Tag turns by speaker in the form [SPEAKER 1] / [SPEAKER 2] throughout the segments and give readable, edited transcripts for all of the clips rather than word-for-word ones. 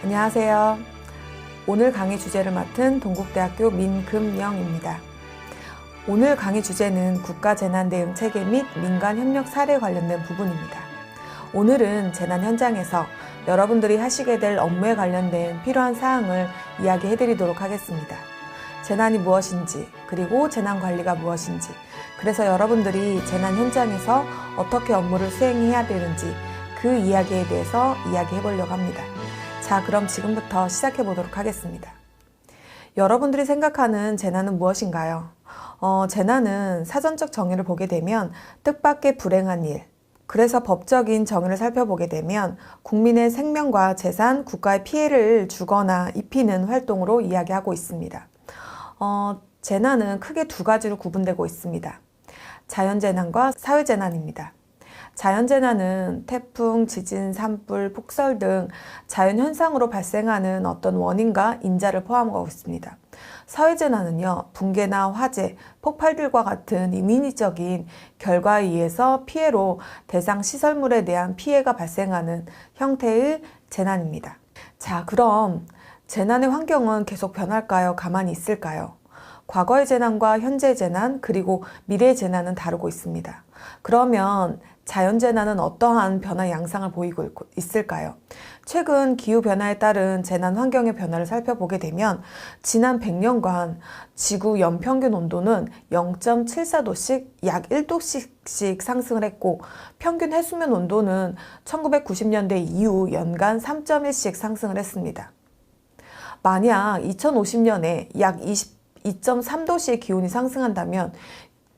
[SPEAKER 1] 안녕하세요. 오늘 강의 주제를 맡은 동국대학교 민금영입니다. 오늘 강의 주제는 국가재난대응 체계 및 민간협력 사례 관련된 부분입니다. 오늘은 재난 현장에서 여러분들이 하시게 될 업무에 관련된 필요한 사항을 이야기해 드리도록 하겠습니다. 재난이 무엇인지, 그리고 재난관리가 무엇인지, 그래서 여러분들이 재난 현장에서 어떻게 업무를 수행해야 되는지 그 이야기에 대해서 이야기해 보려고 합니다. 자, 그럼 지금부터 시작해 보도록 하겠습니다. 여러분들이 생각하는 재난은 무엇인가요? 재난은 사전적 정의를 보게 되면 뜻밖의 불행한 일, 그래서 법적인 정의를 살펴보게 되면 국민의 생명과 재산, 국가의 피해를 주거나 입히는 활동으로 이야기하고 있습니다. 재난은 크게 두 가지로 구분되고 있습니다. 자연재난과 사회재난입니다. 자연재난은 태풍, 지진, 산불, 폭설 등 자연현상으로 발생하는 어떤 원인과 인자를 포함하고 있습니다. 사회재난은요, 붕괴나 화재, 폭발들과 같은 인위적인 결과에 의해서 피해로 대상 시설물에 대한 피해가 발생하는 형태의 재난입니다. 자, 그럼 재난의 환경은 계속 변할까요? 가만히 있을까요? 과거의 재난과 현재의 재난, 그리고 미래의 재난은 다르고 있습니다. 그러면 자연재난은 어떠한 변화 양상을 보이고 있을까요? 최근 기후변화에 따른 재난 환경의 변화를 살펴보게 되면 지난 100년간 지구 연평균 온도는 0.74도씩 약 1도씩 상승을 했고, 평균 해수면 온도는 1990년대 이후 연간 3.1씩 상승을 했습니다. 만약 2050년에 약 2.3도씩 기온이 상승한다면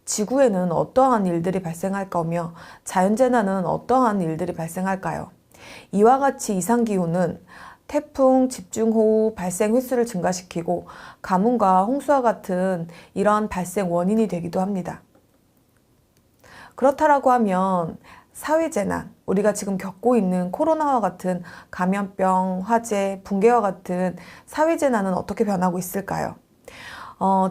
[SPEAKER 1] 지구에는 어떠한 일들이 발생할 거며 자연재난은 어떠한 일들이 발생할까요? 이와 같이 이상기후는 태풍, 집중호우 발생 횟수를 증가시키고 가뭄과 홍수와 같은 이러한 발생 원인이 되기도 합니다. 그렇다라고 하면 사회재난, 우리가 지금 겪고 있는 코로나와 같은 감염병, 화재, 붕괴와 같은 사회재난은 어떻게 변하고 있을까요?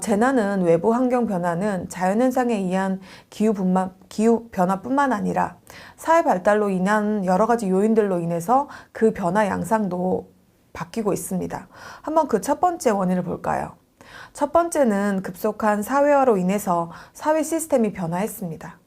[SPEAKER 1] 재난은 외부 환경 변화는 자연현상에 의한 기후 변화뿐만 아니라 사회 발달로 인한 여러 가지 요인들로 인해서 그 변화 양상도 바뀌고 있습니다. 한번 그 첫 번째 원인을 볼까요? 첫 번째는 급속한 사회화로 인해서 사회 시스템이 변화했습니다.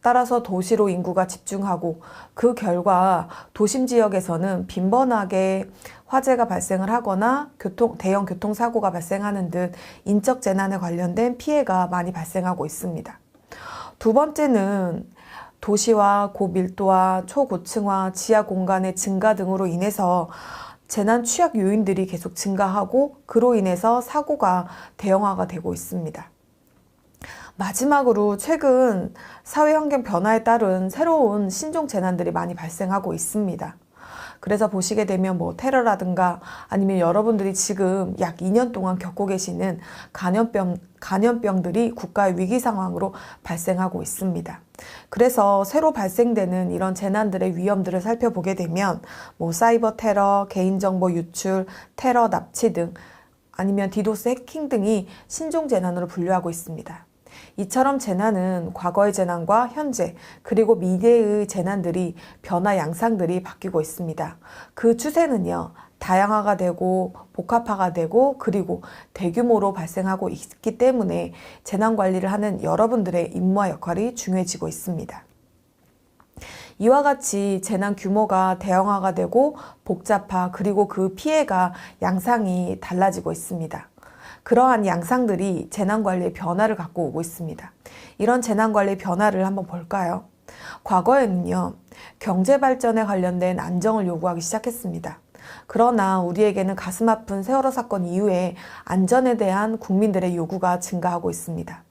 [SPEAKER 1] 따라서 도시로 인구가 집중하고 그 결과 도심 지역에서는 빈번하게 화재가 발생을 하거나 대형 교통사고가 발생하는 등 인적 재난에 관련된 피해가 많이 발생하고 있습니다. 두 번째는 도시와 고밀도화, 초고층화, 지하 공간의 증가 등으로 인해서 재난 취약 요인들이 계속 증가하고 그로 인해서 사고가 대형화가 되고 있습니다. 마지막으로 최근 사회환경 변화에 따른 새로운 신종 재난들이 많이 발생하고 있습니다. 그래서 보시게 되면 테러라든가 아니면 여러분들이 지금 약 2년 동안 겪고 계시는 간염병들이 국가의 위기 상황으로 발생하고 있습니다. 그래서 새로 발생되는 이런 재난들의 위험들을 살펴보게 되면 사이버 테러, 개인정보 유출, 테러 납치 등 아니면 디도스 해킹 등이 신종 재난으로 분류하고 있습니다. 이처럼 재난은 과거의 재난과 현재 그리고 미래의 재난들이 변화 양상들이 바뀌고 있습니다. 그 추세는요, 다양화가 되고 복합화가 되고 그리고 대규모로 발생하고 있기 때문에 재난 관리를 하는 여러분들의 임무와 역할이 중요해지고 있습니다. 이와 같이 재난 규모가 대형화가 되고 복잡화 그리고 그 피해가 양상이 달라지고 있습니다. 그러한 양상들이 재난관리의 변화를 갖고 오고 있습니다. 이런 재난관리의 변화를 한번 볼까요? 과거에는요, 경제발전에 관련된 안정을 요구하기 시작했습니다. 그러나 우리에게는 가슴 아픈 세월호 사건 이후에 안전에 대한 국민들의 요구가 증가하고 있습니다.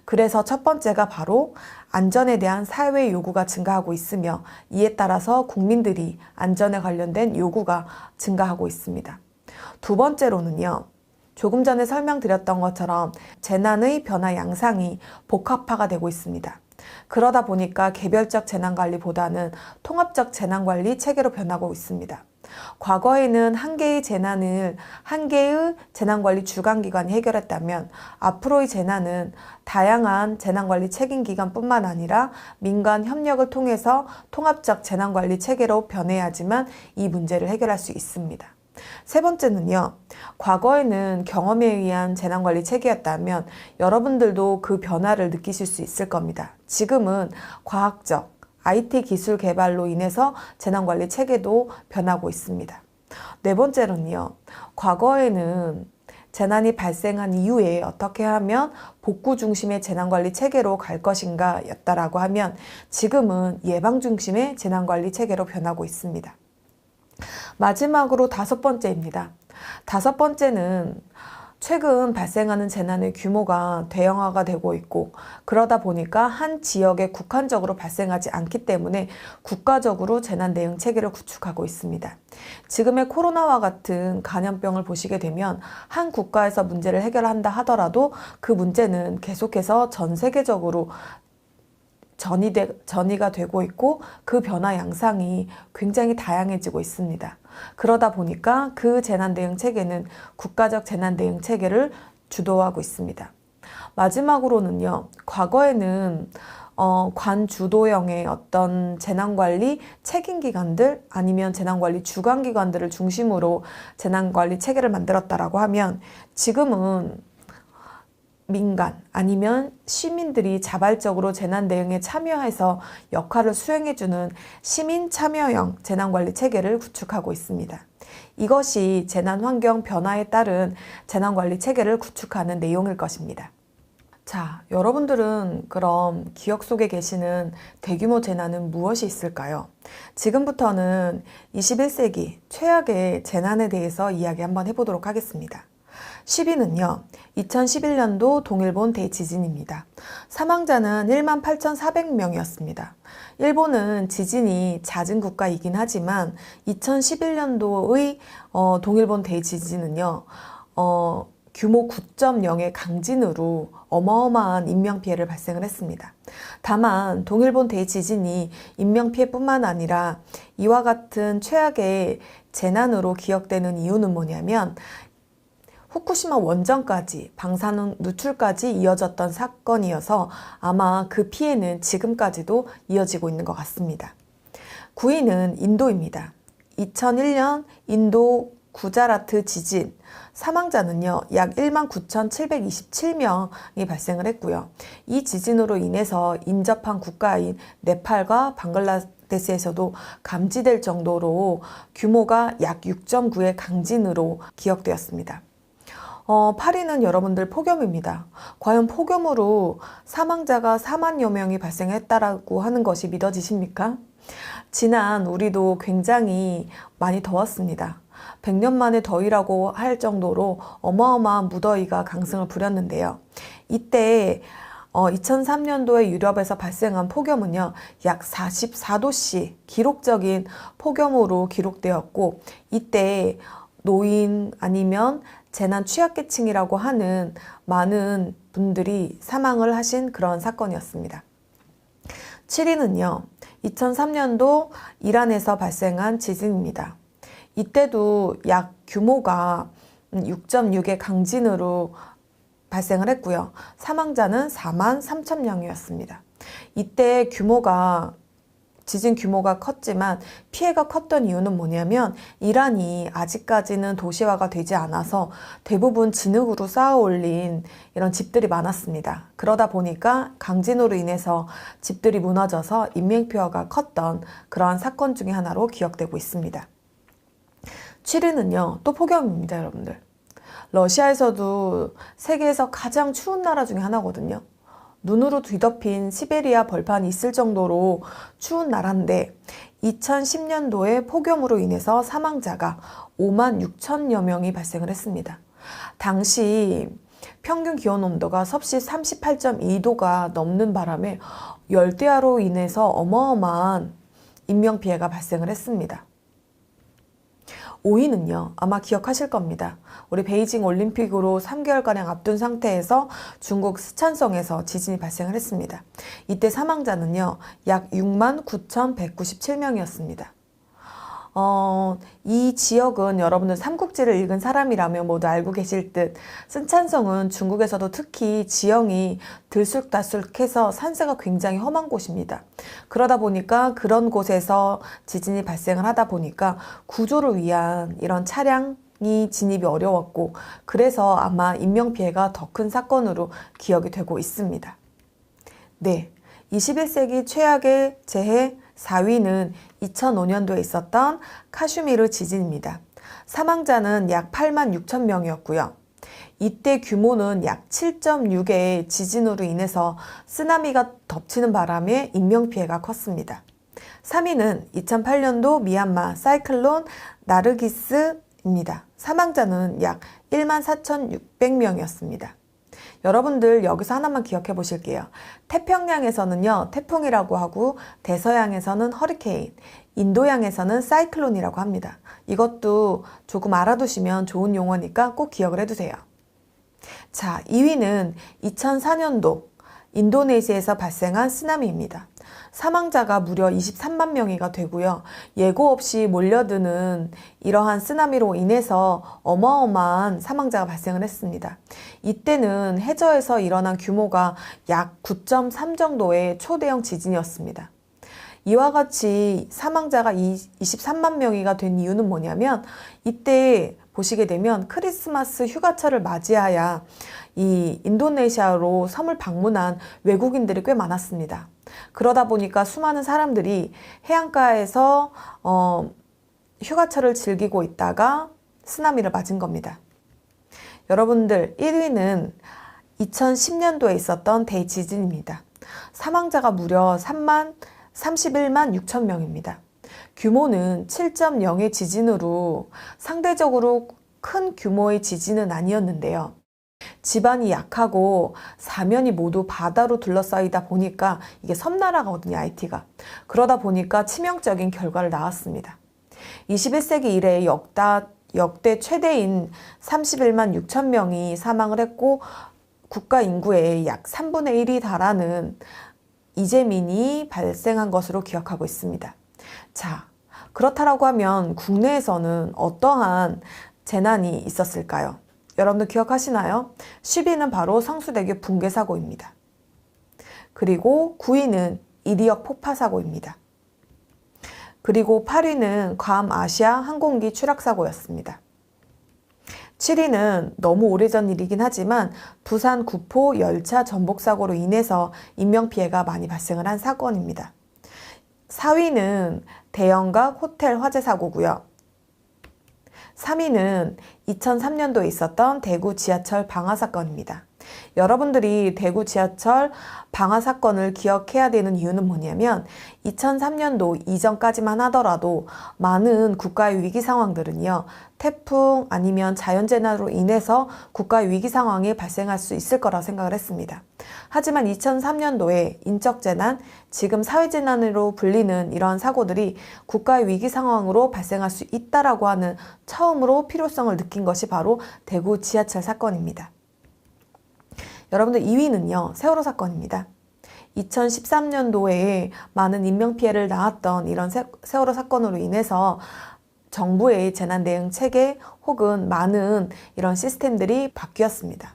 [SPEAKER 1] 그래서 첫 번째가 바로 안전에 대한 사회의 요구가 증가하고 있으며 이에 따라서 국민들이 안전에 관련된 요구가 증가하고 있습니다. 두 번째로는요, 조금 전에 설명드렸던 것처럼 재난의 변화 양상이 복합화가 되고 있습니다. 그러다 보니까 개별적 재난관리보다는 통합적 재난관리 체계로 변하고 있습니다. 과거에는 한 개의 재난관리 주관기관이 해결했다면 앞으로의 재난은 다양한 재난관리 책임기관뿐만 아니라 민간 협력을 통해서 통합적 재난관리 체계로 변해야지만 이 문제를 해결할 수 있습니다. 세 번째는요, 과거에는 경험에 의한 재난관리 체계였다면 여러분들도 그 변화를 느끼실 수 있을 겁니다. 지금은 과학적, IT 기술 개발로 인해서 재난관리 체계도 변하고 있습니다. 네 번째로는요, 과거에는 재난이 발생한 이후에 어떻게 하면 복구 중심의 재난관리 체계로 갈 것인가 였다라고 하면 지금은 예방 중심의 재난관리 체계로 변하고 있습니다. 마지막으로 다섯 번째입니다. 다섯 번째는 최근 발생하는 재난의 규모가 대형화가 되고 있고 그러다 보니까 한 지역에 국한적으로 발생하지 않기 때문에 국가적으로 재난 대응 체계를 구축하고 있습니다. 지금의 코로나와 같은 감염병을 보시게 되면 한 국가에서 문제를 해결한다 하더라도 그 문제는 계속해서 전 세계적으로 전이가 되고 있고 그 변화 양상이 굉장히 다양해지고 있습니다. 그러다 보니까 그 재난대응 체계는 국가적 재난대응 체계를 주도하고 있습니다. 마지막으로는요, 과거에는 관주도형의 어떤 재난관리 책임기관들 아니면 재난관리 주관기관들을 중심으로 재난관리 체계를 만들었다라고 하면 지금은 민간 아니면 시민들이 자발적으로 재난 대응에 참여해서 역할을 수행해주는 시민 참여형 재난관리 체계를 구축하고 있습니다. 이것이 재난 환경 변화에 따른 재난관리 체계를 구축하는 내용일 것입니다. 자, 여러분들은 그럼 기억 속에 계시는 대규모 재난은 무엇이 있을까요? 지금부터는 21세기 최악의 재난에 대해서 이야기 한번 해보도록 하겠습니다. 10위는요, 2011년도 동일본 대지진입니다. 사망자는 18,400명이었습니다. 일본은 지진이 잦은 국가이긴 하지만 2011년도의 동일본 대지진은요, 규모 9.0의 강진으로 어마어마한 인명피해를 발생을 했습니다. 다만 동일본 대지진이 인명피해뿐만 아니라 이와 같은 최악의 재난으로 기억되는 이유는 뭐냐면 후쿠시마 원전까지 방사능 누출까지 이어졌던 사건이어서 아마 그 피해는 지금까지도 이어지고 있는 것 같습니다. 9위는 인도입니다. 2001년 인도 구자라트 지진 사망자는요 약 19,727명이 발생을 했고요. 이 지진으로 인해서 인접한 국가인 네팔과 방글라데시에서도 감지될 정도로 규모가 약 6.9의 강진으로 기억되었습니다. 8위는 여러분들 폭염입니다. 과연 폭염으로 사망자가 4만여 명이 발생했다라고 하는 것이 믿어지십니까? 지난 우리도 굉장히 많이 더웠습니다. 100년 만에 더위라고 할 정도로 어마어마한 무더위가 강승을 부렸는데요. 이때 2003년도에 유럽에서 발생한 폭염은요, 약 44도씨 기록적인 폭염으로 기록되었고, 이때 노인 아니면 재난 취약계층이라고 하는 많은 분들이 사망을 하신 그런 사건이었습니다. 7위는요, 2003년도 이란에서 발생한 지진입니다. 이때도 약 규모가 6.6의 강진으로 발생을 했고요. 사망자는 43,000명이었습니다. 이때 지진 규모가 컸지만 피해가 컸던 이유는 뭐냐면 이란이 아직까지는 도시화가 되지 않아서 대부분 진흙으로 쌓아 올린 이런 집들이 많았습니다. 그러다 보니까 강진으로 인해서 집들이 무너져서 인명피해가 컸던 그러한 사건 중에 하나로 기억되고 있습니다. 7위는요, 또 폭염입니다, 여러분들. 러시아에서도 세계에서 가장 추운 나라 중에 하나거든요. 눈으로 뒤덮인 시베리아 벌판이 있을 정도로 추운 나라인데 2010년도에 폭염으로 인해서 사망자가 56,000여 명이 발생을 했습니다. 당시 평균 기온 온도가 섭씨 38.2도가 넘는 바람에 열대야로 인해서 어마어마한 인명피해가 발생을 했습니다. 5위는요, 아마 기억하실 겁니다. 우리 베이징 올림픽으로 3개월가량 앞둔 상태에서 중국 스촨성에서 지진이 발생을 했습니다. 이때 사망자는요, 약 69,197명이었습니다. 이 지역은 여러분들 삼국지를 읽은 사람이라면 모두 알고 계실 듯 쓴찬성은 중국에서도 특히 지형이 들쑥날쑥해서 산세가 굉장히 험한 곳입니다. 그러다 보니까 그런 곳에서 지진이 발생을 하다 보니까 구조를 위한 이런 차량이 진입이 어려웠고 그래서 아마 인명피해가 더 큰 사건으로 기억이 되고 있습니다. 네, 21세기 최악의 재해 4위는 2005년도에 있었던 카슈미르 지진입니다. 사망자는 약 8만 6천 명이었고요. 이때 규모는 약 7.6의 지진으로 인해서 쓰나미가 덮치는 바람에 인명피해가 컸습니다. 3위는 2008년도 미얀마 사이클론 나르기스입니다. 사망자는 약 1만 4,600명이었습니다. 여러분들 여기서 하나만 기억해 보실게요. 태평양에서는요, 태풍이라고 하고 대서양에서는 허리케인, 인도양에서는 사이클론이라고 합니다. 이것도 조금 알아두시면 좋은 용어니까 꼭 기억을 해두세요. 자, 2위는 2004년도 인도네시아에서 발생한 쓰나미입니다. 사망자가 무려 23만 명이가 되고요. 예고 없이 몰려드는 이러한 쓰나미로 인해서 어마어마한 사망자가 발생을 했습니다. 이때는 해저에서 일어난 규모가 약 9.3 정도의 초대형 지진이었습니다. 이와 같이 사망자가 23만 명이가 된 이유는 뭐냐면 이때 보시게 되면 크리스마스 휴가철을 맞이하여 이 인도네시아로 섬을 방문한 외국인들이 꽤 많았습니다. 그러다 보니까 수많은 사람들이 해안가에서 휴가철을 즐기고 있다가 쓰나미를 맞은 겁니다. 여러분들 1위는 2010년도에 있었던 대지진입니다. 사망자가 무려 31만 6천 명입니다. 규모는 7.0의 지진으로 상대적으로 큰 규모의 지진은 아니었는데요. 지반이 약하고 사면이 모두 바다로 둘러싸이다 보니까 이게 섬나라거든요, 하이티가. 그러다 보니까 치명적인 결과를 낳았습니다. 21세기 이래 역대 최대인 31만 6천 명이 사망을 했고 국가 인구의 약 3분의 1이 달하는 이재민이 발생한 것으로 기억하고 있습니다. 자, 그렇다라고 하면 국내에서는 어떠한 재난이 있었을까요? 여러분들 기억하시나요? 10위는 바로 성수대교 붕괴 사고입니다. 그리고 9위는 이리역 폭파 사고입니다. 그리고 8위는 괌 아시아 항공기 추락 사고였습니다. 7위는 너무 오래전 일이긴 하지만 부산 구포 열차 전복 사고로 인해서 인명피해가 많이 발생을 한 사건입니다. 4위는 대형각 호텔 화재 사고고요. 3위는 2003년도에 있었던 대구 지하철 방화 사건입니다. 여러분들이 대구 지하철 방화 사건을 기억해야 되는 이유는 뭐냐면 2003년도 이전까지만 하더라도 많은 국가의 위기 상황들은요, 태풍 아니면 자연재난으로 인해서 국가의 위기 상황이 발생할 수 있을 거라 생각을 했습니다. 하지만 2003년도에 인적재난, 지금 사회재난으로 불리는 이러한 사고들이 국가의 위기 상황으로 발생할 수 있다라고 하는 처음으로 필요성을 느낀 것이 바로 대구 지하철 사건입니다. 여러분들 2위는요, 세월호 사건입니다. 2013년도에 많은 인명피해를 낳았던 이런 세월호 사건으로 인해서 정부의 재난대응 체계 혹은 많은 이런 시스템들이 바뀌었습니다.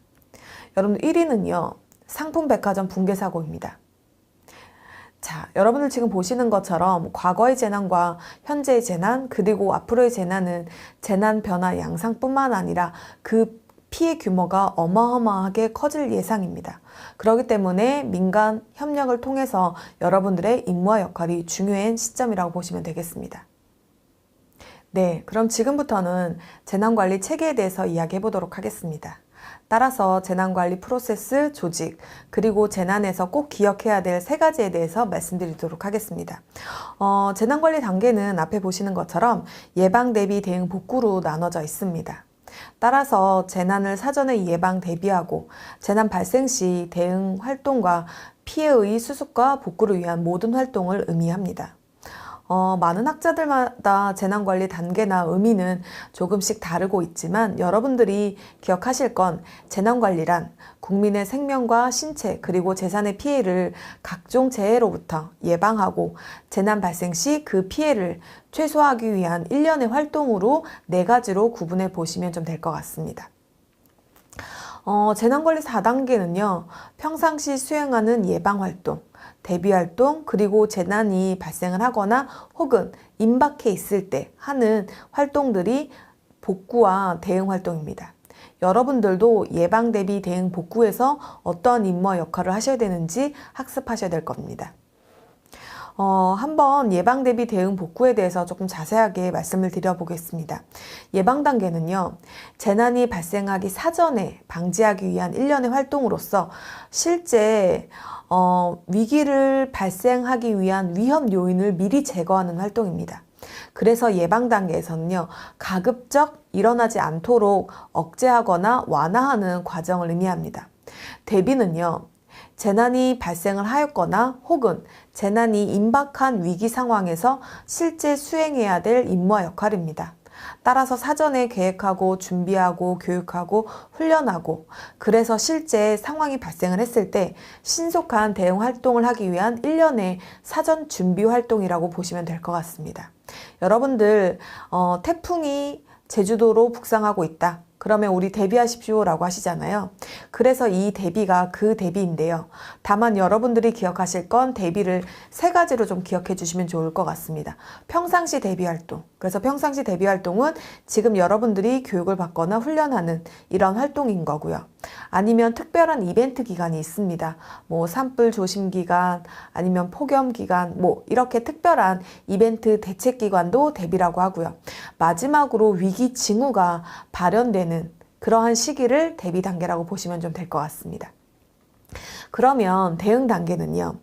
[SPEAKER 1] 여러분들 1위는요, 상품백화점 붕괴 사고입니다. 자, 여러분들 지금 보시는 것처럼 과거의 재난과 현재의 재난, 그리고 앞으로의 재난은 재난 변화 양상뿐만 아니라 그 피해 규모가 어마어마하게 커질 예상입니다. 그렇기 때문에 민간 협력을 통해서 여러분들의 임무와 역할이 중요한 시점이라고 보시면 되겠습니다. 네, 그럼 지금부터는 재난관리 체계에 대해서 이야기해 보도록 하겠습니다. 따라서 재난관리 프로세스, 조직, 그리고 재난에서 꼭 기억해야 될 세 가지에 대해서 말씀드리도록 하겠습니다. 재난관리 단계는 앞에 보시는 것처럼 예방, 대비, 대응, 복구로 나눠져 있습니다. 따라서 재난을 사전에 예방 대비하고 재난 발생 시 대응 활동과 피해의 수습과 복구를 위한 모든 활동을 의미합니다. 많은 학자들마다 재난관리 단계나 의미는 조금씩 다르고 있지만 여러분들이 기억하실 건 재난관리란 국민의 생명과 신체 그리고 재산의 피해를 각종 재해로부터 예방하고 재난 발생 시 그 피해를 최소화하기 위한 일련의 활동으로 네 가지로 구분해 보시면 좀 될 것 같습니다. 재난관리 4단계는요, 평상시 수행하는 예방활동, 대비활동, 그리고 재난이 발생을 하거나 혹은 임박해 있을 때 하는 활동들이 복구와 대응 활동입니다. 여러분들도 예방, 대비, 대응, 복구에서 어떤 임무와 역할을 하셔야 되는지 학습하셔야 될 겁니다. 한번 예방, 대비, 대응, 복구에 대해서 조금 자세하게 말씀을 드려보겠습니다. 예방 단계는요, 재난이 발생하기 사전에 방지하기 위한 일련의 활동으로서 실제 위기를 발생하기 위한 위험 요인을 미리 제거하는 활동입니다. 그래서 예방 단계에서는요, 가급적 일어나지 않도록 억제하거나 완화하는 과정을 의미합니다. 대비는요, 재난이 발생을 하였거나 혹은 재난이 임박한 위기 상황에서 실제 수행해야 될 임무와 역할입니다. 따라서 사전에 계획하고 준비하고 교육하고 훈련하고 그래서 실제 상황이 발생을 했을 때 신속한 대응 활동을 하기 위한 일련의 사전 준비 활동이라고 보시면 될 것 같습니다. 여러분들 태풍이 제주도로 북상하고 있다. 그러면 우리 대비하십시오 라고 하시잖아요. 그래서 이 대비가 그 대비인데요. 다만 여러분들이 기억하실 건 대비를 세 가지로 좀 기억해 주시면 좋을 것 같습니다. 평상시 대비활동. 그래서 평상시 대비활동은 지금 여러분들이 교육을 받거나 훈련하는 이런 활동인 거고요. 아니면 특별한 이벤트 기간이 있습니다. 뭐 산불 조심 기간, 아니면 폭염 기간, 뭐 이렇게 특별한 이벤트 대책 기간도 대비라고 하고요. 마지막으로 위기 징후가 발현되는 그러한 시기를 대비 단계라고 보시면 좀 될 것 같습니다. 그러면 대응 단계는요.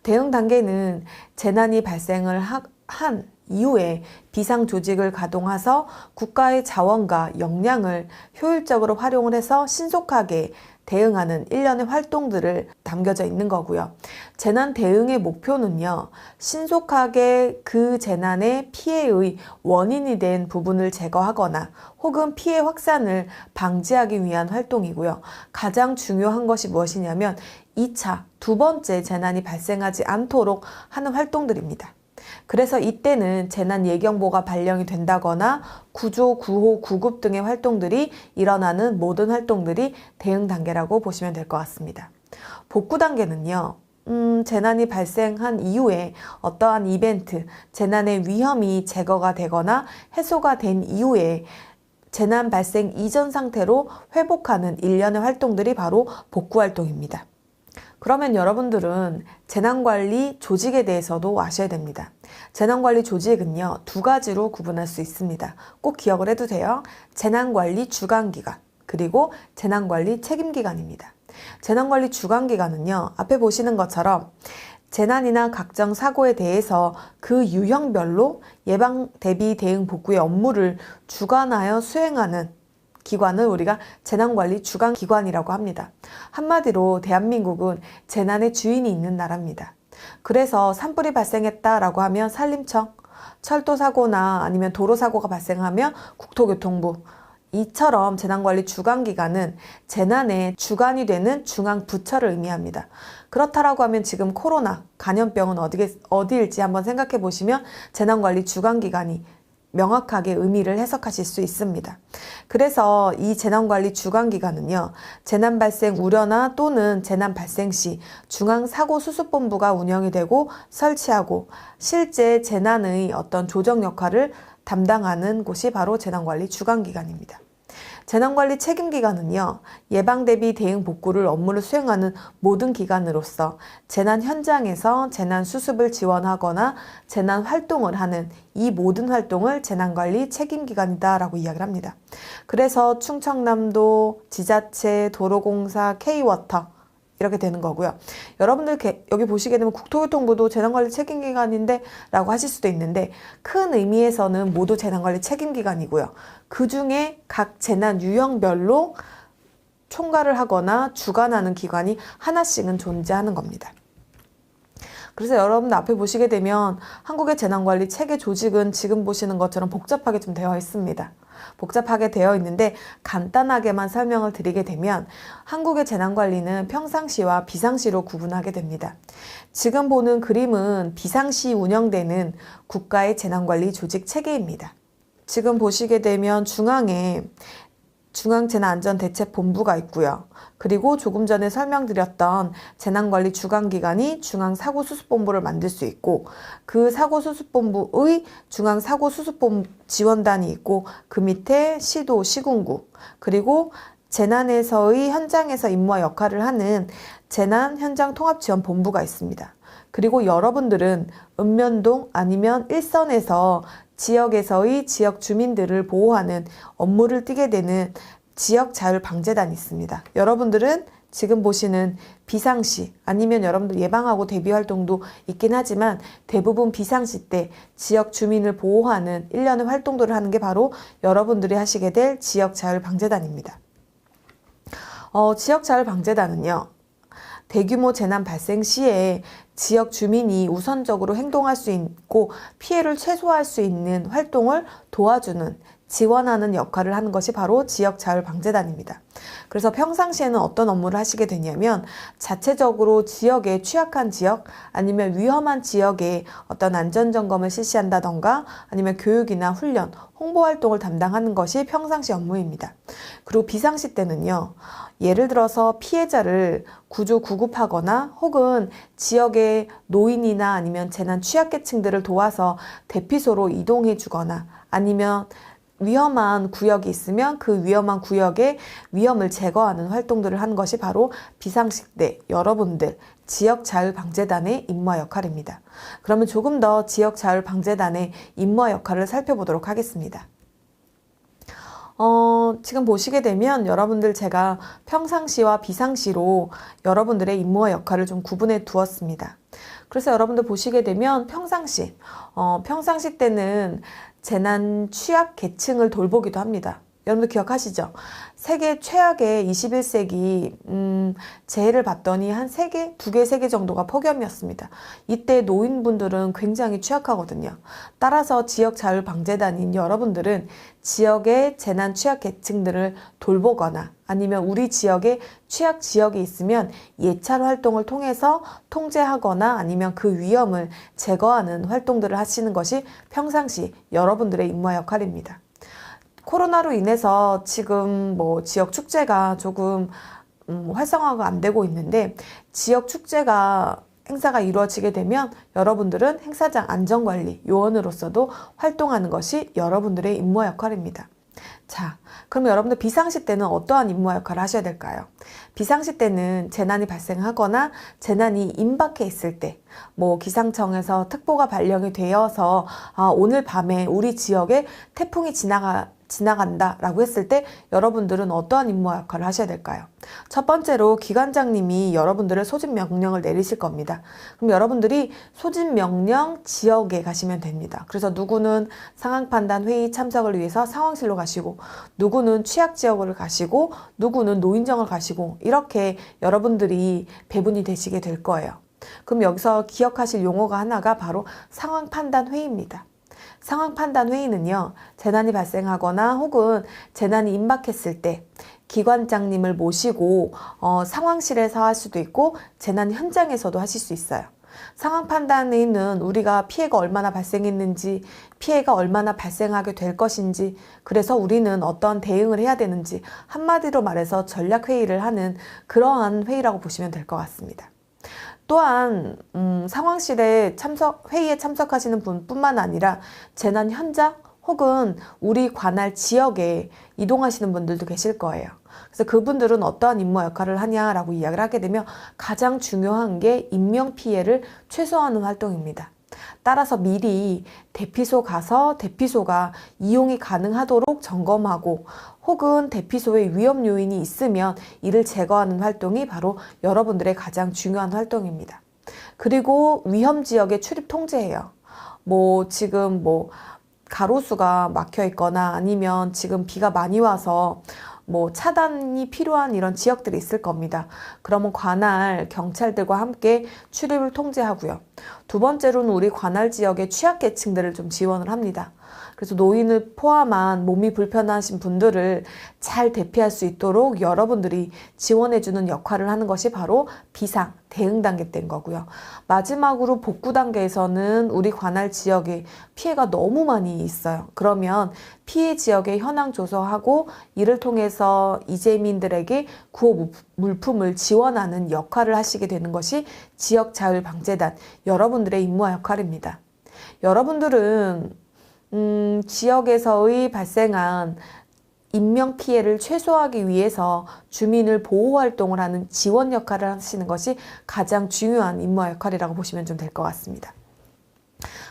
[SPEAKER 1] 대응 단계는 재난이 발생을 한 이후에 비상 조직을 가동해서 국가의 자원과 역량을 효율적으로 활용을 해서 신속하게 대응하는 일련의 활동들을 담겨져 있는 거고요. 재난 대응의 목표는요, 신속하게 그 재난의 피해의 원인이 된 부분을 제거하거나 혹은 피해 확산을 방지하기 위한 활동이고요. 가장 중요한 것이 무엇이냐면 2차, 두 번째 재난이 발생하지 않도록 하는 활동들입니다. 그래서 이때는 재난 예경보가 발령이 된다거나 구조, 구호, 구급 등의 활동들이 일어나는 모든 활동들이 대응 단계라고 보시면 될 것 같습니다. 복구 단계는요. 재난이 발생한 이후에 어떠한 이벤트, 재난의 위험이 제거가 되거나 해소가 된 이후에 재난 발생 이전 상태로 회복하는 일련의 활동들이 바로 복구 활동입니다. 그러면 여러분들은 재난관리 조직에 대해서도 아셔야 됩니다. 재난관리 조직은요, 두 가지로 구분할 수 있습니다. 꼭 기억을 해도 돼요. 재난관리 주관기관, 그리고 재난관리 책임기관입니다. 재난관리 주관기관은요, 앞에 보시는 것처럼 재난이나 각종 사고에 대해서 그 유형별로 예방, 대비, 대응, 복구의 업무를 주관하여 수행하는 기관을 우리가 재난관리 주관기관이라고 합니다. 한마디로 대한민국은 재난의 주인이 있는 나라입니다. 그래서 산불이 발생했다라고 하면 산림청, 철도사고나 아니면 도로사고가 발생하면 국토교통부, 이처럼 재난관리 주관기관은 재난의 주관이 되는 중앙부처를 의미합니다. 그렇다라고 하면 지금 코로나, 감염병은 어디일지 한번 생각해 보시면 재난관리 주관기관이 명확하게 의미를 해석하실 수 있습니다. 그래서 이 재난관리 주관기관은요, 재난 발생 우려나 또는 재난 발생 시 중앙사고수습본부가 운영이 되고 설치하고 실제 재난의 어떤 조정 역할을 담당하는 곳이 바로 재난관리 주관기관입니다. 재난관리 책임기관은요, 예방, 대비, 대응, 복구를 업무를 수행하는 모든 기관으로서 재난 현장에서 재난 수습을 지원하거나 재난 활동을 하는 이 모든 활동을 재난관리 책임기관이다라고 이야기를 합니다. 그래서 충청남도, 지자체, 도로공사, K워터 이렇게 되는 거고요. 여러분들 여기 보시게 되면 국토교통부도 재난관리 책임기관인데 라고 하실 수도 있는데 큰 의미에서는 모두 재난관리 책임기관이고요. 그 중에 각 재난 유형별로 총괄을 하거나 주관하는 기관이 하나씩은 존재하는 겁니다. 그래서 여러분들 앞에 보시게 되면 한국의 재난관리 체계 조직은 지금 보시는 것처럼 복잡하게 좀 되어 있습니다. 복잡하게 되어 있는데 간단하게만 설명을 드리게 되면 한국의 재난관리는 평상시와 비상시로 구분하게 됩니다. 지금 보는 그림은 비상시 운영되는 국가의 재난관리 조직 체계입니다. 지금 보시게 되면 중앙에 중앙재난안전대책본부가 있고요. 그리고 조금 전에 설명드렸던 재난관리 주관기관이 중앙사고수습본부를 만들 수 있고 그 사고수습본부의 중앙사고수습본부 지원단이 있고 그 밑에 시도, 시군구 그리고 재난에서의 현장에서 임무와 역할을 하는 재난현장통합지원본부가 있습니다. 그리고 여러분들은 읍면동 아니면 일선에서 지역에서의 지역 주민들을 보호하는 업무를 띠게 되는 지역자율방재단이 있습니다. 여러분들은 지금 보시는 비상시 아니면 여러분들 예방하고 대비 활동도 있긴 하지만 대부분 비상시 때 지역 주민을 보호하는 일련의 활동들을 하는 게 바로 여러분들이 하시게 될 지역자율방재단입니다. 지역자율방재단은요. 대규모 재난 발생 시에 지역 주민이 우선적으로 행동할 수 있고 피해를 최소화할 수 있는 활동을 도와주는 지원하는 역할을 하는 것이 바로 지역자율방재단입니다. 그래서 평상시에는 어떤 업무를 하시게 되냐면 자체적으로 지역에 취약한 지역 아니면 위험한 지역에 어떤 안전점검을 실시한다던가 아니면 교육이나 훈련, 홍보활동을 담당하는 것이 평상시 업무입니다. 그리고 비상시 때는요. 예를 들어서 피해자를 구급하거나 혹은 지역의 노인이나 아니면 재난 취약계층들을 도와서 대피소로 이동해 주거나 아니면 위험한 구역이 있으면 그 위험한 구역의 위험을 제거하는 활동들을 하는 것이 바로 비상시 때 여러분들 지역자율방재단의 임무와 역할입니다. 그러면 조금 더 지역자율방재단의 임무와 역할을 살펴보도록 하겠습니다. 지금 보시게 되면 여러분들 제가 평상시와 비상시로 여러분들의 임무와 역할을 좀 구분해 두었습니다. 그래서 여러분들 보시게 되면 평상시 때는 재난 취약 계층을 돌보기도 합니다. 여러분들 기억하시죠? 세계 최악의 21세기 재해를 봤더니 한 3개, 2개, 3개 정도가 폭염이었습니다. 이때 노인분들은 굉장히 취약하거든요. 따라서 지역자율방재단인 여러분들은 지역의 재난 취약 계층들을 돌보거나 아니면 우리 지역에 취약 지역이 있으면 예찰 활동을 통해서 통제하거나 아니면 그 위험을 제거하는 활동들을 하시는 것이 평상시 여러분들의 임무와 역할입니다. 코로나로 인해서 지금 지역 축제가 조금 활성화가 안 되고 있는데 지역 축제가 행사가 이루어지게 되면 여러분들은 행사장 안전관리 요원으로서도 활동하는 것이 여러분들의 임무와 역할입니다. 자, 그럼 여러분들 비상시 때는 어떠한 임무와 역할을 하셔야 될까요? 비상시 때는 재난이 발생하거나 재난이 임박해 있을 때 기상청에서 특보가 발령이 되어서 오늘 밤에 우리 지역에 태풍이 지나간다라고 했을 때 여러분들은 어떠한 임무와 역할을 하셔야 될까요? 첫 번째로 기관장님이 여러분들의 소집 명령을 내리실 겁니다. 그럼 여러분들이 소집 명령 지역에 가시면 됩니다. 그래서 누구는 상황 판단 회의 참석을 위해서 상황실로 가시고 누구는 취약 지역을 가시고 누구는 노인정을 가시고 이렇게 여러분들이 배분이 되시게 될 거예요. 그럼 여기서 기억하실 용어가 하나가 바로 상황 판단 회의입니다. 상황 판단 회의는요, 재난이 발생하거나 혹은 재난이 임박했을 때 기관장님을 모시고 상황실에서 할 수도 있고 재난 현장에서도 하실 수 있어요. 상황 판단 회의는 우리가 피해가 얼마나 발생했는지, 피해가 얼마나 발생하게 될 것인지, 그래서 우리는 어떤 대응을 해야 되는지 한마디로 말해서 전략 회의를 하는 그러한 회의라고 보시면 될 것 같습니다. 또한 상황실에 회의에 참석하시는 분뿐만 아니라 재난 현장 혹은 우리 관할 지역에 이동하시는 분들도 계실 거예요. 그래서 그분들은 어떠한 임무 역할을 하냐라고 이야기를 하게 되면 가장 중요한 게 인명피해를 최소화하는 활동입니다. 따라서 미리 대피소 가서 대피소가 이용이 가능하도록 점검하고 혹은 대피소에 위험 요인이 있으면 이를 제거하는 활동이 바로 여러분들의 가장 중요한 활동입니다. 그리고 위험 지역의 출입 통제예요. 지금 가로수가 막혀 있거나 아니면 지금 비가 많이 와서 뭐 차단이 필요한 이런 지역들이 있을 겁니다. 그러면 관할 경찰들과 함께 출입을 통제하고요. 두 번째로는 우리 관할 지역의 취약계층들을 좀 지원을 합니다. 그래서 노인을 포함한 몸이 불편하신 분들을 잘 대피할 수 있도록 여러분들이 지원해주는 역할을 하는 것이 바로 비상, 대응 단계 때인 거고요. 마지막으로 복구 단계에서는 우리 관할 지역에 피해가 너무 많이 있어요. 그러면 피해 지역에 현황 조사하고 이를 통해서 이재민들에게 구호 물품을 지원하는 역할을 하시게 되는 것이 지역자율방재단 여러분들의 임무와 역할입니다. 여러분들은 지역에서의 발생한 인명피해를 최소화하기 위해서 주민을 보호활동을 하는 지원 역할을 하시는 것이 가장 중요한 임무와 역할이라고 보시면 좀 될 것 같습니다.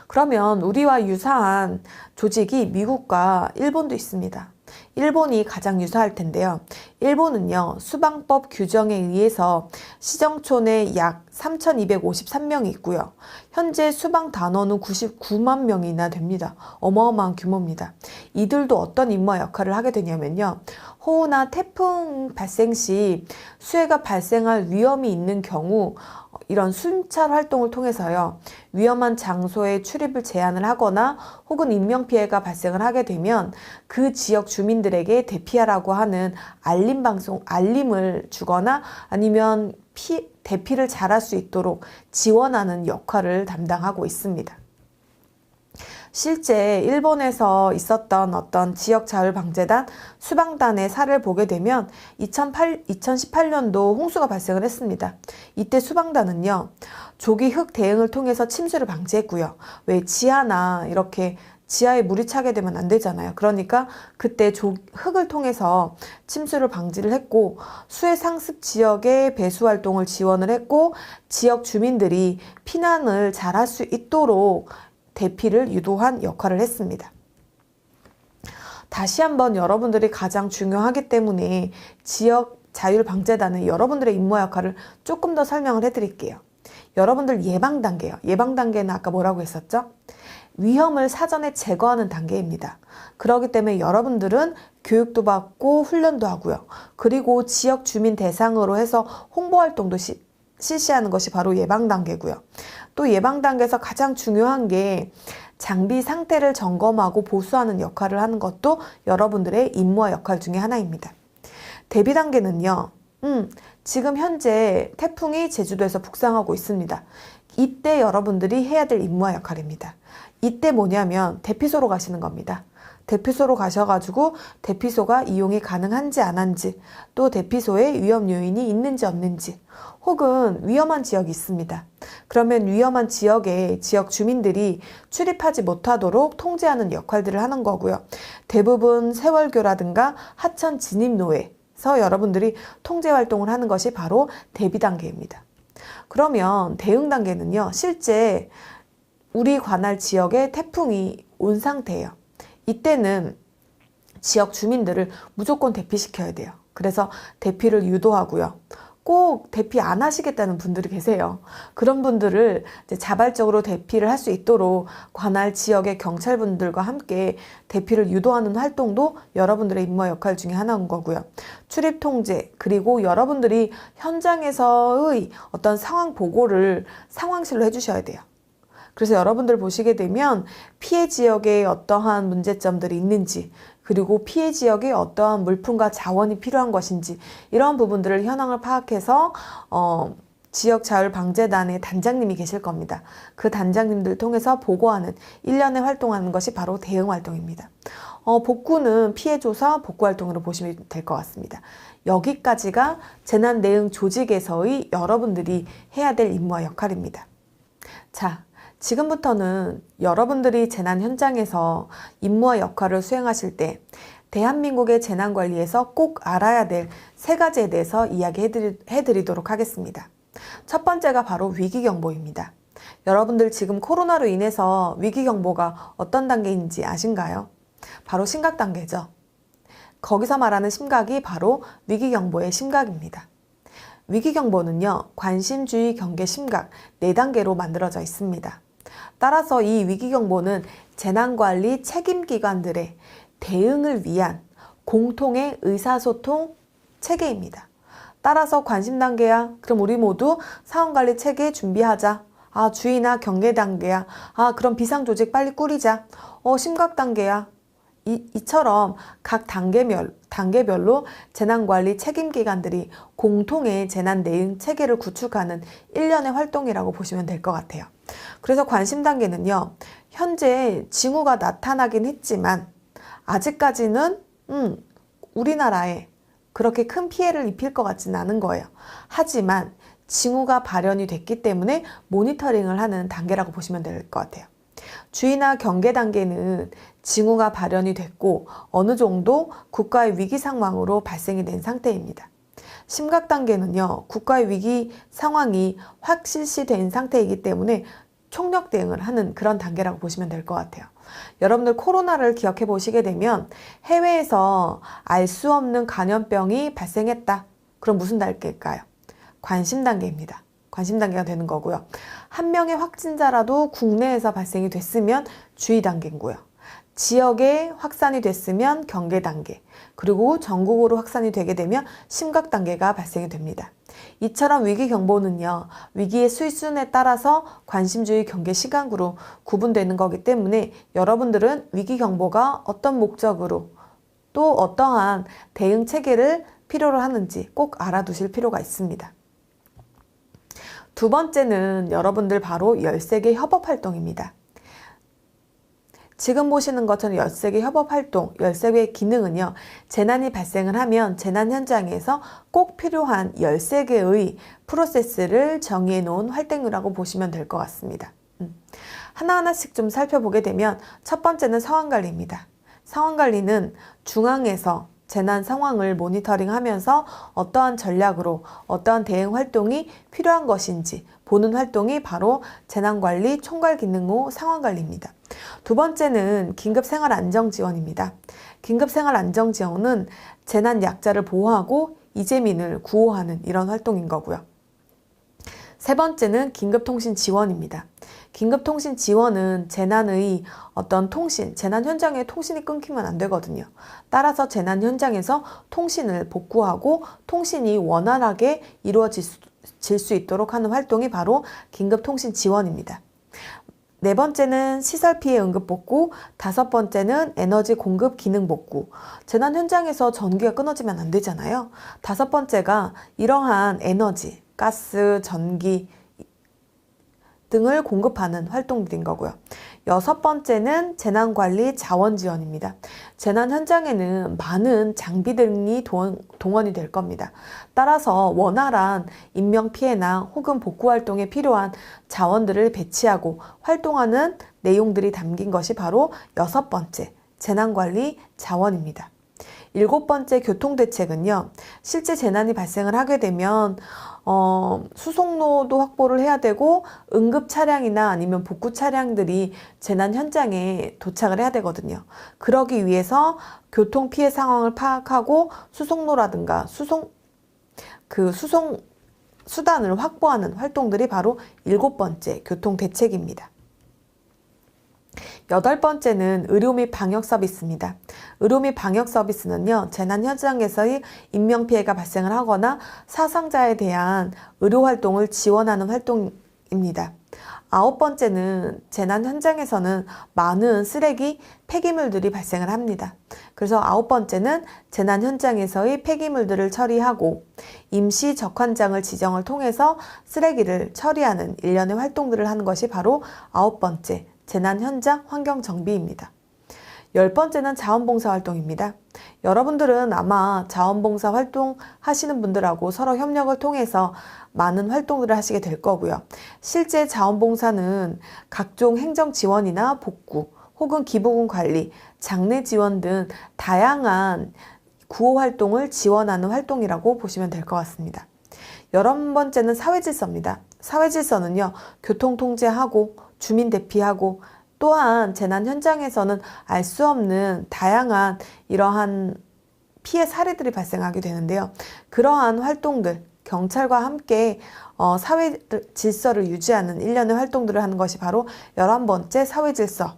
[SPEAKER 1] 그러면 우리와 유사한 조직이 미국과 일본도 있습니다. 일본이 가장 유사할 텐데요. 일본은요, 수방법 규정에 의해서 시정촌에 약 3,253명이 있고요. 현재 수방 단원은 99만 명이나 됩니다. 어마어마한 규모입니다. 이들도 어떤 임무와 역할을 하게 되냐면요. 호우나 태풍 발생 시 수해가 발생할 위험이 있는 경우 이런 순찰 활동을 통해서요. 위험한 장소에 출입을 제한을 하거나 혹은 인명피해가 발생을 하게 되면 그 지역 주민들에게 대피하라고 하는 알림을 주거나 아니면 대피를 잘할 수 있도록 지원하는 역할을 담당하고 있습니다. 실제 일본에서 있었던 어떤 지역자율방재단 수방단의 사례를 보게 되면 2018년도 홍수가 발생을 했습니다. 이때 수방단은요, 조기 흙 대응을 통해서 침수를 방지했고요. 왜 지하나 이렇게 지하에 물이 차게 되면 안 되잖아요. 그러니까 그때 흙을 통해서 침수를 방지를 했고 수해 상습 지역의 배수 활동을 지원을 했고 지역 주민들이 피난을 잘할 수 있도록 대피를 유도한 역할을 했습니다. 다시 한번 여러분들이 가장 중요하기 때문에 지역 자율방재단의 여러분들의 임무와 역할을 조금 더 설명을 해드릴게요. 여러분들 예방 단계요. 예방 단계는 아까 뭐라고 했었죠? 위험을 사전에 제거하는 단계입니다. 그렇기 때문에 여러분들은 교육도 받고 훈련도 하고요. 그리고 지역 주민 대상으로 해서 홍보 활동도 실시하는 것이 바로 예방 단계고요. 또 예방 단계에서 가장 중요한 게 장비 상태를 점검하고 보수하는 역할을 하는 것도 여러분들의 임무와 역할 중에 하나입니다. 대비 단계는요. 지금 현재 태풍이 제주도에서 북상하고 있습니다. 이때 여러분들이 해야 될 임무와 역할입니다. 이때 뭐냐면 대피소로 가시는 겁니다. 대피소로 가셔가지고 대피소가 이용이 가능한지 안 한지, 또 대피소에 위험 요인이 있는지 없는지, 혹은 위험한 지역이 있습니다. 그러면 위험한 지역에 지역 주민들이 출입하지 못하도록 통제하는 역할들을 하는 거고요. 대부분 세월교라든가 하천 진입로에서 여러분들이 통제 활동을 하는 것이 바로 대비 단계입니다. 그러면 대응 단계는요, 실제 우리 관할 지역에 태풍이 온 상태예요. 이때는 지역 주민들을 무조건 대피시켜야 돼요. 그래서 대피를 유도하고요. 꼭 대피 안 하시겠다는 분들이 계세요. 그런 분들을 이제 자발적으로 대피를 할 수 있도록 관할 지역의 경찰분들과 함께 대피를 유도하는 활동도 여러분들의 임무와 역할 중에 하나인 거고요. 출입 통제, 그리고 여러분들이 현장에서의 어떤 상황 보고를 상황실로 해주셔야 돼요. 그래서 여러분들 보시게 되면 피해 지역에 어떠한 문제점들이 있는지, 그리고 피해 지역에 어떠한 물품과 자원이 필요한 것인지, 이런 부분들을 현황을 파악해서 지역자율방재단의 단장님이 계실 겁니다. 그 단장님들 통해서 보고하는 일련의 활동하는 것이 바로 대응 활동입니다. 복구는 피해 조사, 복구 활동으로 보시면 될 것 같습니다. 여기까지가 재난 대응 조직에서의 여러분들이 해야 될 임무와 역할입니다. 자, 지금부터는 여러분들이 재난 현장에서 임무와 역할을 수행하실 때 대한민국의 재난관리에서 꼭 알아야 될 3가지에 대해서 이야기해드리도록 하겠습니다. 첫 번째가 바로 위기경보입니다. 여러분들 지금 코로나로 인해서 위기경보가 어떤 단계인지 아신가요? 바로 심각 단계죠. 거기서 말하는 심각이 바로 위기경보의 심각입니다. 위기경보는요, 관심, 주의, 경계, 심각 4단계로 만들어져 있습니다. 따라서 이 위기경보는 재난관리 책임기관들의 대응을 위한 공통의 의사소통 체계입니다. 따라서 관심 단계야. 그럼 우리 모두 상황관리 체계 준비하자. 아, 주의나 경계 단계야. 아, 그럼 비상조직 빨리 꾸리자. 심각 단계야. 이처럼 각 단계별로 재난관리 책임기관들이 공통의 재난 대응 체계를 구축하는 일련의 활동이라고 보시면 될 것 같아요. 그래서 관심 단계는요, 현재 징후가 나타나긴 했지만 아직까지는 우리나라에 그렇게 큰 피해를 입힐 것 같지는 않은 거예요. 하지만 징후가 발현이 됐기 때문에 모니터링을 하는 단계라고 보시면 될 것 같아요. 주의나 경계 단계는 징후가 발현이 됐고 어느 정도 국가의 위기 상황으로 발생이 된 상태입니다. 심각 단계는요, 국가의 위기 상황이 확실시된 상태이기 때문에 총력 대응을 하는 그런 단계라고 보시면 될 것 같아요. 여러분들 코로나를 기억해 보시게 되면 해외에서 알 수 없는 감염병이 발생했다. 그럼 무슨 단계일까요? 관심 단계입니다. 관심 단계가 되는 거고요. 한 명의 확진자라도 국내에서 발생이 됐으면 주의 단계고요. 지역에 확산이 됐으면 경계 단계, 그리고 전국으로 확산이 되게 되면 심각 단계가 발생이 됩니다. 이처럼 위기 경보는요, 위기의 수준에 따라서 관심주의 경계 시간으로 구분되는 거기 때문에 여러분들은 위기 경보가 어떤 목적으로 또 어떠한 대응 체계를 필요로 하는지 꼭 알아두실 필요가 있습니다. 두 번째는 여러분들 바로 13개 협업 활동입니다. 지금 보시는 것처럼 13개 협업 활동, 13개의 기능은요, 재난이 발생을 하면 재난 현장에서 꼭 필요한 13개의 프로세스를 정의해 놓은 활동이라고 보시면 될 것 같습니다. 하나하나씩 좀 살펴보게 되면 첫 번째는 상황관리입니다. 상황관리는 중앙에서 재난 상황을 모니터링하면서 어떠한 전략으로 어떠한 대응 활동이 필요한 것인지 보는 활동이 바로 재난관리 총괄 기능 후 상황관리입니다. 두 번째는 긴급생활안정지원입니다. 긴급생활안정지원은 재난 약자를 보호하고 이재민을 구호하는 이런 활동인 거고요. 세 번째는 긴급통신지원입니다. 긴급통신지원은 재난의 어떤 통신, 재난 현장에 통신이 끊기면 안 되거든요. 따라서 재난 현장에서 통신을 복구하고 통신이 원활하게 이루어질 수 있도록 하는 활동이 바로 긴급통신지원입니다. 네 번째는 시설 피해 응급 복구, 다섯 번째는 에너지 공급 기능 복구. 재난 현장에서 전기가 끊어지면 안 되잖아요. 다섯 번째가 이러한 에너지, 가스, 전기 등을 공급하는 활동들인 거고요. 여섯 번째는 재난관리 자원지원입니다. 재난 현장에는 많은 장비 등이 동원이 될 겁니다. 따라서 원활한 인명피해나 혹은 복구활동에 필요한 자원들을 배치하고 활동하는 내용들이 담긴 것이 바로 여섯 번째 재난관리 자원입니다. 일곱 번째 교통대책은요, 실제 재난이 발생을 하게 되면 수송로도 확보를 해야 되고 응급 차량이나 아니면 복구 차량들이 재난 현장에 도착을 해야 되거든요. 그러기 위해서 교통 피해 상황을 파악하고 수송로라든가 수송 수단을 확보하는 활동들이 바로 일곱 번째 교통대책입니다. 여덟 번째는 의료 및 방역 서비스입니다. 의료 및 방역 서비스는요, 재난 현장에서의 인명피해가 발생을 하거나 사상자에 대한 의료 활동을 지원하는 활동입니다. 아홉 번째는 재난 현장에서는 많은 쓰레기, 폐기물들이 발생을 합니다. 그래서 아홉 번째는 재난 현장에서의 폐기물들을 처리하고 임시 적환장을 지정을 통해서 쓰레기를 처리하는 일련의 활동들을 하는 것이 바로 아홉 번째 재난 현장 환경 정비입니다. 열 번째는 자원봉사 활동입니다. 여러분들은 아마 자원봉사 활동 하시는 분들하고 서로 협력을 통해서 많은 활동들을 하시게 될 거고요. 실제 자원봉사는 각종 행정 지원이나 복구 혹은 기부금 관리, 장례 지원 등 다양한 구호 활동을 지원하는 활동이라고 보시면 될 것 같습니다. 열한 번째는 사회질서입니다. 사회질서는요, 교통 통제하고 주민 대피하고 또한 재난 현장에서는 알 수 없는 다양한 이러한 피해 사례들이 발생하게 되는데요. 그러한 활동들, 경찰과 함께 사회 질서를 유지하는 일련의 활동들을 하는 것이 바로 11번째 사회 질서.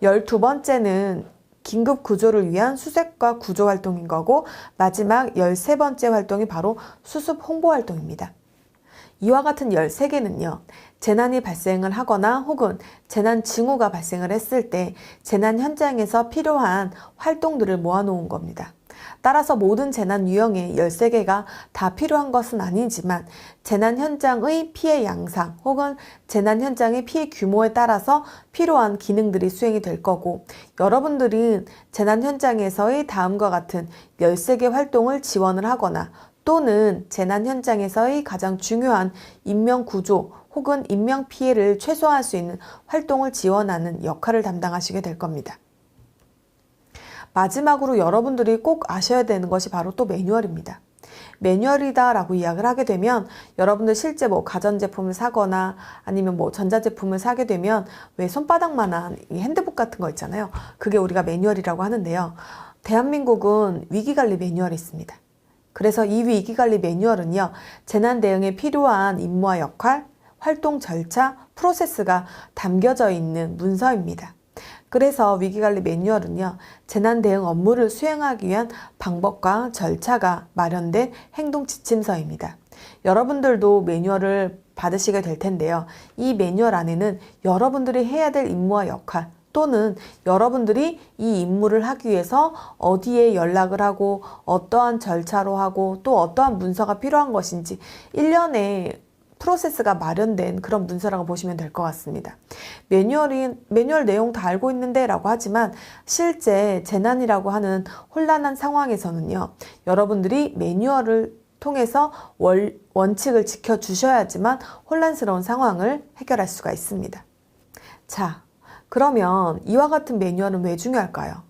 [SPEAKER 1] 12번째는 긴급 구조를 위한 수색과 구조 활동인 거고, 마지막 13번째 활동이 바로 수습 홍보 활동입니다. 이와 같은 13개는요, 재난이 발생을 하거나 혹은 재난 징후가 발생을 했을 때 재난 현장에서 필요한 활동들을 모아놓은 겁니다. 따라서 모든 재난 유형의 13개가 다 필요한 것은 아니지만 재난 현장의 피해 양상 혹은 재난 현장의 피해 규모에 따라서 필요한 기능들이 수행이 될 거고, 여러분들은 재난 현장에서의 다음과 같은 13개 활동을 지원을 하거나 또는 재난 현장에서의 가장 중요한 인명구조 혹은 인명피해를 최소화할 수 있는 활동을 지원하는 역할을 담당하시게 될 겁니다. 마지막으로 여러분들이 꼭 아셔야 되는 것이 바로 또 매뉴얼입니다. 매뉴얼이다 라고 이야기를 하게 되면 여러분들 실제 가전제품을 사거나 아니면 전자제품을 사게 되면 왜 손바닥만한 이 핸드북 같은 거 있잖아요. 그게 우리가 매뉴얼이라고 하는데요. 대한민국은 위기관리 매뉴얼이 있습니다. 그래서 이 위기관리 매뉴얼은요, 재난 대응에 필요한 임무와 역할, 활동 절차, 프로세스가 담겨져 있는 문서입니다. 그래서 위기관리 매뉴얼은요, 재난 대응 업무를 수행하기 위한 방법과 절차가 마련된 행동 지침서입니다. 여러분들도 매뉴얼을 받으시게 될 텐데요. 이 매뉴얼 안에는 여러분들이 해야 될 임무와 역할, 또는 여러분들이 이 임무를 하기 위해서 어디에 연락을 하고 어떠한 절차로 하고 또 어떠한 문서가 필요한 것인지 일련의 프로세스가 마련된 그런 문서라고 보시면 될 것 같습니다. 매뉴얼 내용 다 알고 있는데 라고 하지만 실제 재난이라고 하는 혼란한 상황에서는요, 여러분들이 매뉴얼을 통해서 원칙을 지켜주셔야지만 혼란스러운 상황을 해결할 수가 있습니다. 자, 그러면 이와 같은 매뉴얼은 왜 중요할까요?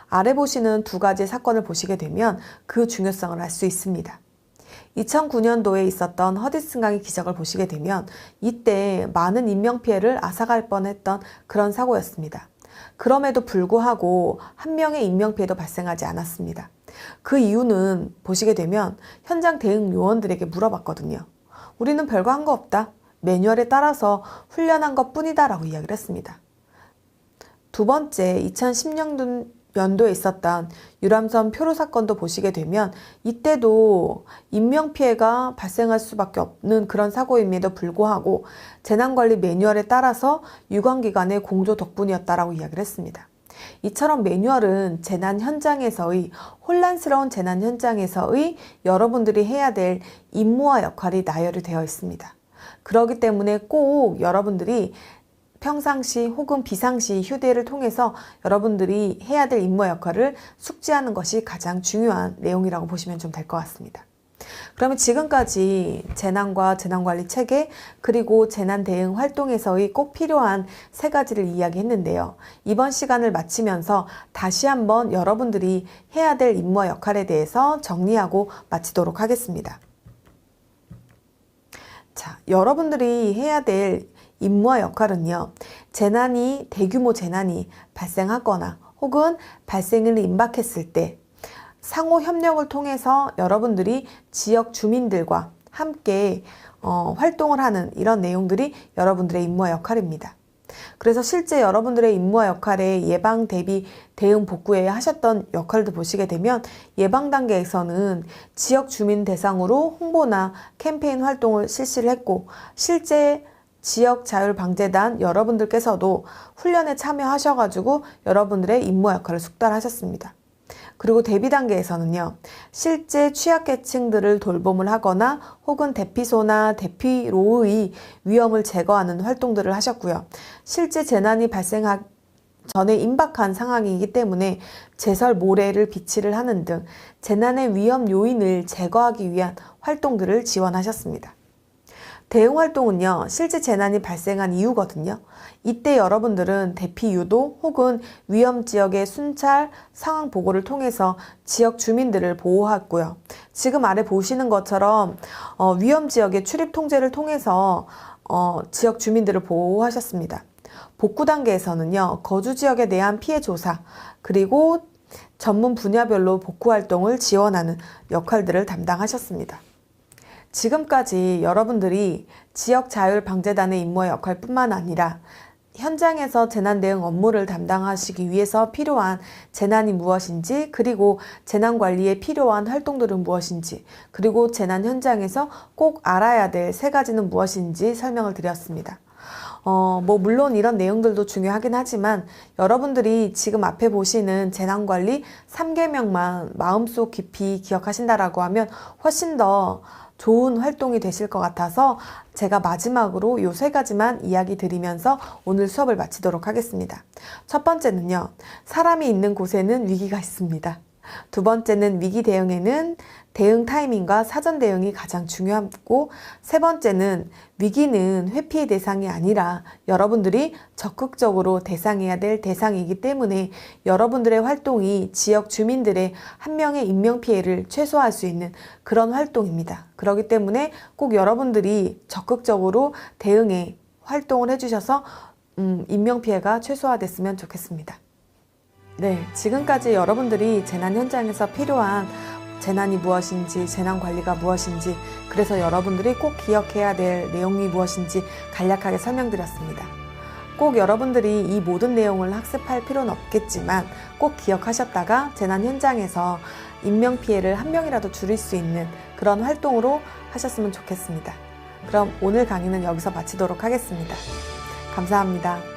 [SPEAKER 1] 아래 보시는 두 가지 사건을 보시게 되면 그 중요성을 알 수 있습니다. 2009년도에 있었던 허디슨 강의 기적을 보시게 되면 이때 많은 인명피해를 앗아갈 뻔했던 그런 사고였습니다. 그럼에도 불구하고 한 명의 인명피해도 발생하지 않았습니다. 그 이유는 보시게 되면 현장 대응 요원들에게 물어봤거든요. 우리는 별거 한 거 없다. 매뉴얼에 따라서 훈련한 것 뿐이다 라고 이야기를 했습니다. 두 번째, 2010년도에 있었던 유람선 표류 사건도 보시게 되면 이때도 인명피해가 발생할 수밖에 없는 그런 사고임에도 불구하고 재난관리 매뉴얼에 따라서 유관기관의 공조 덕분이었다라고 이야기를 했습니다. 이처럼 매뉴얼은 재난 현장에서의 혼란스러운 재난 현장에서의 여러분들이 해야 될 임무와 역할이 나열이 되어 있습니다. 그렇기 때문에 꼭 여러분들이 평상시 혹은 비상시 휴대를 통해서 여러분들이 해야 될 임무와 역할을 숙지하는 것이 가장 중요한 내용이라고 보시면 좀 될 것 같습니다. 그러면 지금까지 재난과 재난관리 체계 그리고 재난 대응 활동에서의 꼭 필요한 세 가지를 이야기했는데요. 이번 시간을 마치면서 다시 한번 여러분들이 해야 될 임무와 역할에 대해서 정리하고 마치도록 하겠습니다. 자, 여러분들이 해야 될 임무와 역할은요, 대규모 재난이 발생하거나 혹은 발생을 임박했을 때 상호 협력을 통해서 여러분들이 지역 주민들과 함께 활동을 하는 이런 내용들이 여러분들의 임무와 역할입니다. 그래서 실제 여러분들의 임무와 역할에 예방, 대비, 대응, 복구에 하셨던 역할도 보시게 되면 예방 단계에서는 지역 주민 대상으로 홍보나 캠페인 활동을 실시를 했고, 실제 지역자율방재단 여러분들께서도 훈련에 참여하셔가지고 여러분들의 임무와 역할을 숙달하셨습니다. 그리고 대비 단계에서는요, 실제 취약계층들을 돌봄을 하거나 혹은 대피소나 대피로의 위험을 제거하는 활동들을 하셨고요. 실제 재난이 발생하기 전에 임박한 상황이기 때문에 제설 모래를 비치를 하는 등 재난의 위험 요인을 제거하기 위한 활동들을 지원하셨습니다. 대응 활동은요, 실제 재난이 발생한 이후거든요. 이때 여러분들은 대피 유도 혹은 위험 지역의 순찰, 상황 보고를 통해서 지역 주민들을 보호했고요. 지금 아래 보시는 것처럼 위험 지역의 출입 통제를 통해서 지역 주민들을 보호하셨습니다. 복구 단계에서는요, 거주 지역에 대한 피해 조사, 그리고 전문 분야별로 복구 활동을 지원하는 역할들을 담당하셨습니다. 지금까지 여러분들이 지역자율방재단의 임무와 역할뿐만 아니라 현장에서 재난 대응 업무를 담당하시기 위해서 필요한 재난이 무엇인지, 그리고 재난 관리에 필요한 활동들은 무엇인지, 그리고 재난 현장에서 꼭 알아야 될 3가지는 무엇인지 설명을 드렸습니다. 물론 이런 내용들도 중요하긴 하지만 여러분들이 지금 앞에 보시는 재난관리 3계명만 마음속 깊이 기억하신다라고 하면 훨씬 더 좋은 활동이 되실 것 같아서 제가 마지막으로 요 3가지만 이야기 드리면서 오늘 수업을 마치도록 하겠습니다. 첫 번째는요, 사람이 있는 곳에는 위기가 있습니다. 두 번째는 위기 대응에는 대응 타이밍과 사전 대응이 가장 중요하고, 세 번째는 위기는 회피의 대상이 아니라 여러분들이 적극적으로 대상해야 될 대상이기 때문에 여러분들의 활동이 지역 주민들의 한 명의 인명피해를 최소화할 수 있는 그런 활동입니다. 그렇기 때문에 꼭 여러분들이 적극적으로 대응에 활동을 해주셔서 인명피해가 최소화됐으면 좋겠습니다. 네, 지금까지 여러분들이 재난 현장에서 필요한 재난이 무엇인지, 재난 관리가 무엇인지, 그래서 여러분들이 꼭 기억해야 될 내용이 무엇인지 간략하게 설명드렸습니다. 꼭 여러분들이 이 모든 내용을 학습할 필요는 없겠지만 꼭 기억하셨다가 재난 현장에서 인명피해를 한 명이라도 줄일 수 있는 그런 활동으로 하셨으면 좋겠습니다. 그럼 오늘 강의는 여기서 마치도록 하겠습니다. 감사합니다.